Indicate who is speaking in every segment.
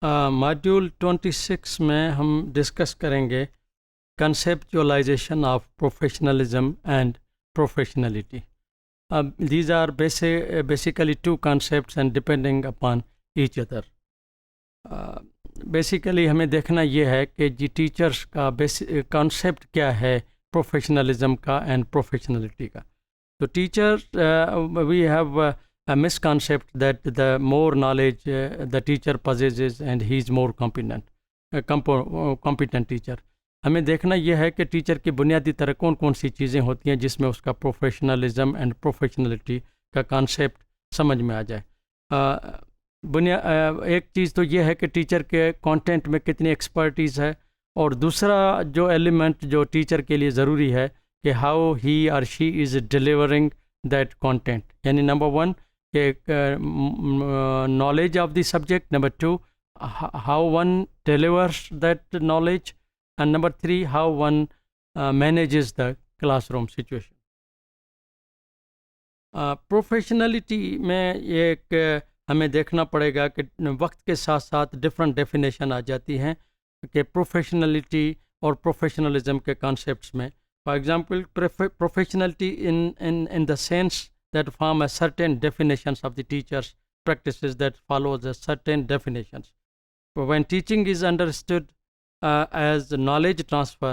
Speaker 1: Module 26 में हम discuss करेंगे conceptualization of professionalism and professionality. These are basically two concepts and depending upon each other. Basically हमें देखना ये है कि जी टीचर्स का कॉन्सेप्ट क्या है प्रोफेशनलिज्म का एंड प्रोफेशनलिटी का. तो teachers we have a misconcept that the more knowledge the teacher possesses and he is more competent teacher. हमें देखना यह है कि टीचर की बुनियादी तरह कौन कौन सी चीज़ें होती हैं जिसमें उसका प्रोफेशनलिज्म एंड प्रोफेशनलिटी का कॉन्सेप्ट समझ में आ जाए. एक चीज़ तो यह है कि टीचर के कंटेंट में कितनी एक्सपर्टीज़ है, और दूसरा जो एलिमेंट जो टीचर के लिए ज़रूरी है कि हाउ ही और she is delivering that content. यानी number one knowledge of the subject, number two how one delivers that knowledge, and number three how one manages the classroom situation. Professionality में एक हमें देखना पड़ेगा कि वक्त के साथ साथ डिफरेंट डेफिनेशन आ जाती हैं कि प्रोफेशनलिटी और प्रोफेशनलिज्म के कॉन्सेप्ट्स में. For example professionality in the sense that form a certain definitions of the teacher's practices that follows a certain definitions. So when teaching is understood as knowledge transfer,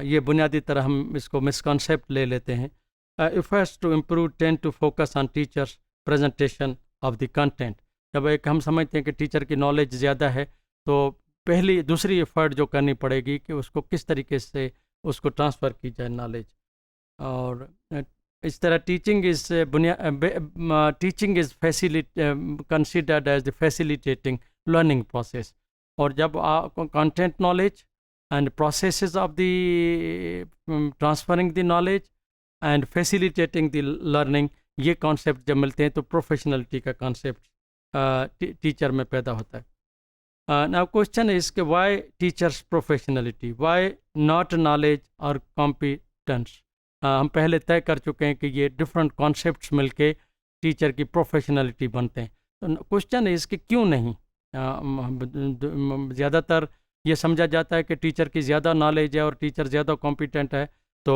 Speaker 1: ये बुनियादी तरह हम इसको misconcept ले लेते हैं. Efforts to improve tend to focus on teachers presentation of the content. जब एक हम समझते हैं कि टीचर की नॉलेज ज़्यादा है तो दूसरी एफर्ट जो करनी पड़ेगी कि उसको किस तरीके से उसको ट्रांसफ़र की जाए नॉलेज. और इस तरह teaching is considered as the facilitating learning process. और जब content knowledge and processes of the transferring the knowledge and facilitating the learning, ये कॉन्सेप्ट जब मिलते हैं तो प्रोफेशनलिटी का कॉन्सेप्ट टीचर में पैदा होता है. नाउ क्वेश्चन इज़ कि why teachers professionality, why not knowledge और कॉम्पिटेंस. हम पहले तय कर चुके हैं कि ये डिफरेंट कॉन्सेप्ट्स मिलके टीचर की प्रोफेशनलिटी बनते हैं. तो क्वेश्चन है इसके क्यों नहीं. ज़्यादातर ये समझा जाता है कि टीचर की ज़्यादा नॉलेज है और टीचर ज़्यादा कॉम्पिटेंट है तो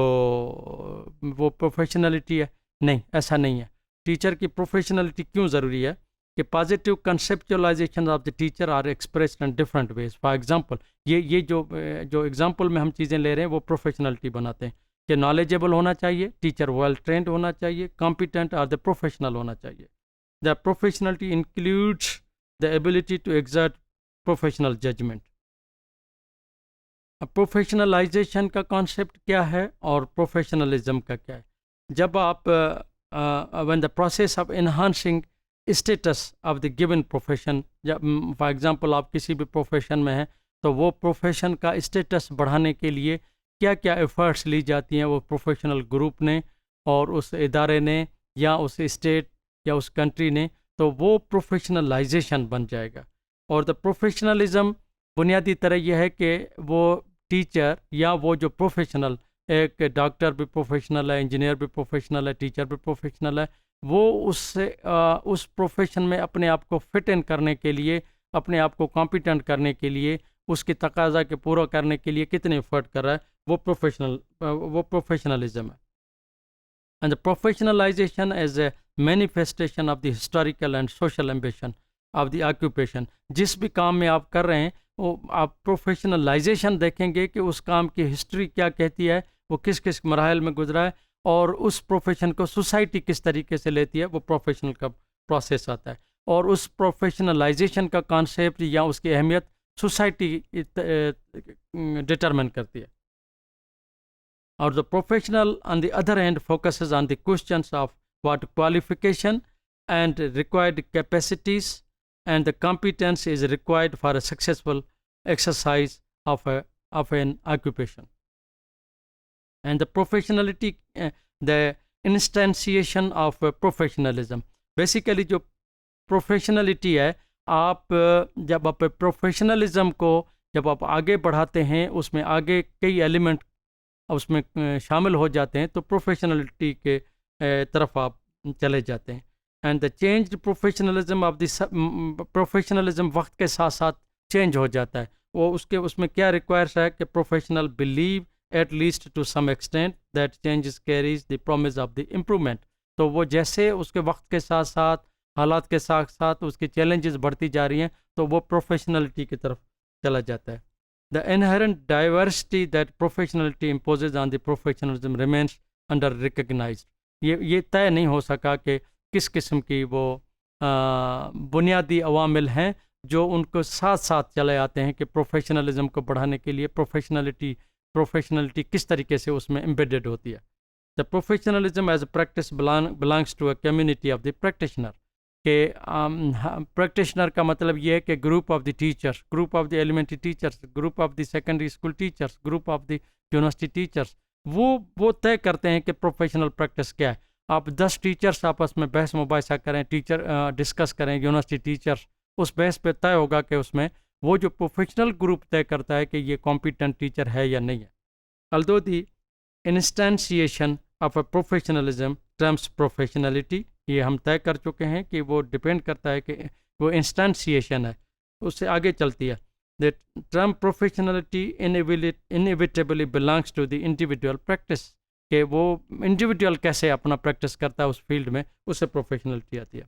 Speaker 1: वो प्रोफेशनलिटी है. नहीं, ऐसा नहीं है. टीचर की प्रोफेशनलिटी क्यों ज़रूरी है कि positive conceptualisation of the teacher are expressed in different ways. For example ये जो एग्जांपल में हम चीज़ें ले रहे हैं वो प्रोफेशनलिटी बनाते हैं कि नॉलेजेबल होना चाहिए, टीचर वेल ट्रेंड होना चाहिए, कॉम्पिटेंट और द प्रोफेशनल होना चाहिए. The professionality includes the ability to exert professional judgement. अब प्रोफेशनलाइजेशन का कॉन्सेप्ट क्या है और प्रोफेशनलिज्म का क्या है. जब आप when the process of enhancing status of the given profession, जब फॉर एग्जांपल आप किसी भी प्रोफेशन में हैं तो वो प्रोफेशन का स्टेटस बढ़ाने के लिए क्या क्या एफ़र्ट्स ली जाती हैं वो प्रोफेशनल ग्रुप ने और उस इदारे ने या उस स्टेट या उस कंट्री ने, तो वो प्रोफेशनलाइजेशन बन जाएगा. और द प्रोफेशनलिज्म बुनियादी तरह यह है कि वो टीचर या वो जो प्रोफेशनल, एक डॉक्टर भी प्रोफेशनल है, इंजीनियर भी प्रोफेशनल है, टीचर भी प्रोफेशनल है, वो उस प्रोफेशन में अपने आप को फिट इन करने के लिए, अपने आप को कॉम्पिटेंट करने के लिए, उसकी तकाजा के पूरा करने के लिए कितने एफर्ट कर रहा है, वो प्रोफेशनलिज्म है. And the professionalisation as a manifestation of the historical and social ambition of the occupation. जिस भी काम में आप कर रहे हैं वो आप प्रोफेशनलाइजेशन देखेंगे कि उस काम की हिस्ट्री क्या कहती है, वो किस किस मराहल में गुजरा है, और उस प्रोफेशन को सोसाइटी किस तरीके से लेती है, वो प्रोफेशनल का प्रोसेस आता है. और उस प्रोफेशनलाइजेशन का कॉन्सेप्ट या उसकी अहमियत सोसाइटी डिटरमिन करती है. और the professional on the other hand focuses on the questions of what qualification and required capacities and the competence is required for a successful exercise of an occupation. And the professionality, the instantiation of professionalism. Basically जो professionality है, आप जब आप professionalism को जब आप आगे बढ़ाते हैं, उसमें आगे कई एलिमेंट उसमें शामिल हो जाते हैं तो प्रोफेशनलिटी के तरफ आप चले जाते हैं. And the changed professionalism of the professionalism वक्त के साथ साथ चेंज हो जाता है। वो उसमें क्या रिक्वायर्स है कि professional believe at least to some extent that changes carries the promise of the improvement. तो वो जैसे उसके वक्त के साथ साथ हालात के साथ साथ उसकी चैलेंजेस बढ़ती जा रही हैं तो वो प्रोफेशनलिटी की तरफ चला जाता है। The inherent diversity that professionality imposes on the professionalism remains under recognised. ये तय नहीं हो सका कि किस किस्म की वो बुनियादी अवामिल हैं जो उनको साथ साथ चले आते हैं कि प्रोफेशनलिज्म को बढ़ाने के लिए प्रोफेशनलिटी किस तरीके से उसमें एम्बेडेड होती है। The professionalism as a practice belongs to a community of the practitioner के प्रैक्टिशनर का मतलब ये है कि group of the teachers, group of the elementary teachers, group of the secondary school teachers, group of the university teachers, वो तय करते हैं कि प्रोफेशनल प्रैक्टिस क्या है। आप 10 टीचर्स आपस में बहस मुबाहिसा करें, टीचर डिस्कस करें, यूनिवर्सिटी टीचर्स, उस बहस पे तय होगा कि उसमें वो जो प्रोफेशनल ग्रुप तय करता है कि ये कॉम्पिटेंट टीचर है या नहीं है। Although the instantiation of a professionalism terms professionality, ये हम तय कर चुके हैं कि वो डिपेंड करता है कि वो इंस्टेंशिएशन है, उससे आगे चलती है। The term professionality inevitably belongs to the individual practice, कि वो इंडिविजुअल कैसे अपना प्रैक्टिस करता है उस फील्ड में, उससे प्रोफेशनलिटी आती है।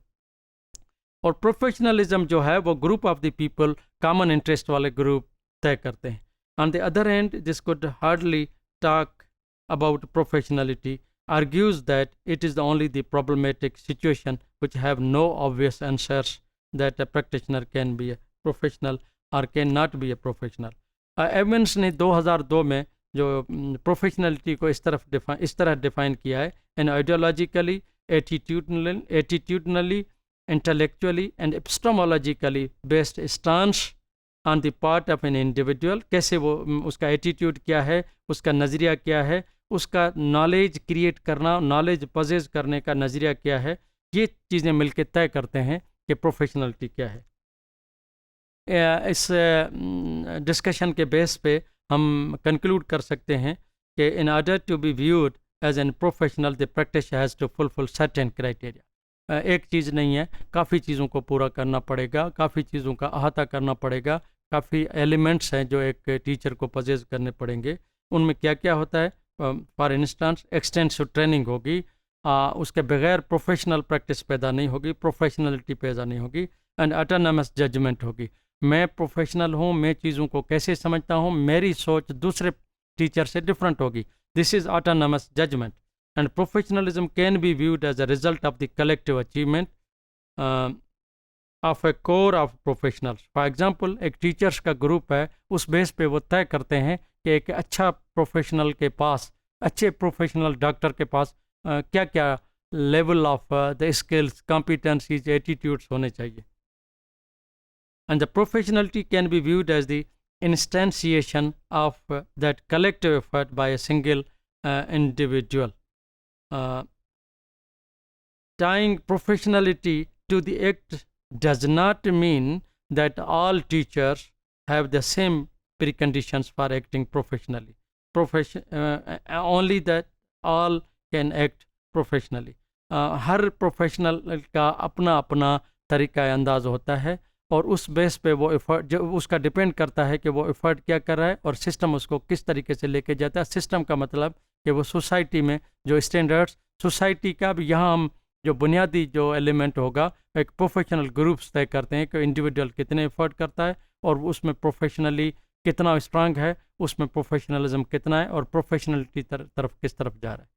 Speaker 1: और प्रोफेशनलिज्म जो है वो group of the people, common interest वाले ग्रुप तय करते हैं। On the other hand this could hardly talk about professionality, argues that it is only the problematic situation which have no obvious answers that a practitioner can be a professional or cannot be a professional. Evans ने 2002 में जो professionality को इस तरह define किया है, an ideologically, attitudinally, intellectually and epistemologically based stance on the part of an individual. कैसे वो उसका एटीट्यूड क्या है, उसका नज़रिया क्या है, उसका नॉलेज क्रिएट करना, नॉलेज पजेज करने का नज़रिया क्या है, ये चीज़ें मिलकर तय करते हैं कि प्रोफेशनलिटी क्या है। इस डिस्कशन के बेस पे हम कंक्लूड कर सकते हैं कि in order to be viewed as an professional the practice has to fulfil certain criteria. एक चीज़ नहीं है, काफ़ी चीज़ों को पूरा करना पड़ेगा, काफ़ी चीज़ों का अहाता करना पड़ेगा, काफ़ी एलिमेंट्स हैं जो एक टीचर को पजेज करने पड़ेंगे। उनमें क्या क्या होता है? फॉर इंस्टेंस एक्सटेंसिव ट्रेनिंग होगी, उसके बगैर प्रोफेशनल प्रैक्टिस पैदा नहीं होगी, प्रोफेशनलिटी पैदा नहीं होगी, एंड ऑटोनमस जजमेंट होगी। मैं प्रोफेशनल हूँ, मैं चीज़ों को कैसे समझता हूँ, मेरी सोच दूसरे टीचर से डिफरेंट होगी। This is autonomous judgement and professionalism can be viewed as a result of the collective achievement of a core of professionals. For example, एक टीचर्स का ग्रुप है, उस बेस पे वो तय करते हैं कि एक अच्छा प्रोफेशनल के पास, अच्छे प्रोफेशनल डॉक्टर के पास क्या क्या level of the skills, competencies, attitudes होने चाहिए। And the professionality can be viewed as the instantiation of that collective effort by a single individual. Tying professionality to the act does not mean that all teachers have the same preconditions for acting professionally. Only that all can act professionally. Her professional का अपना अपना तरीका अंदाज होता है और उस base पे वो एफर्ट जो उसका डिपेंड करता है कि वो एफर्ट क्या कर रहा है और सिस्टम उसको किस तरीके से लेके जाता है। सिस्टम का मतलब कि वो सोसाइटी में जो स्टैंडर्ड्स, सोसाइटी का भी यहाँ हम जो बुनियादी जो एलिमेंट होगा, एक प्रोफेशनल ग्रुप्स तय करते हैं कि इंडिविजुअल कितने एफर्ट करता है और उसमें प्रोफेशनली कितना स्ट्रांग है, उसमें प्रोफेशनलिज्म कितना है और प्रोफेशनलिटी तरफ किस तरफ जा रहा है।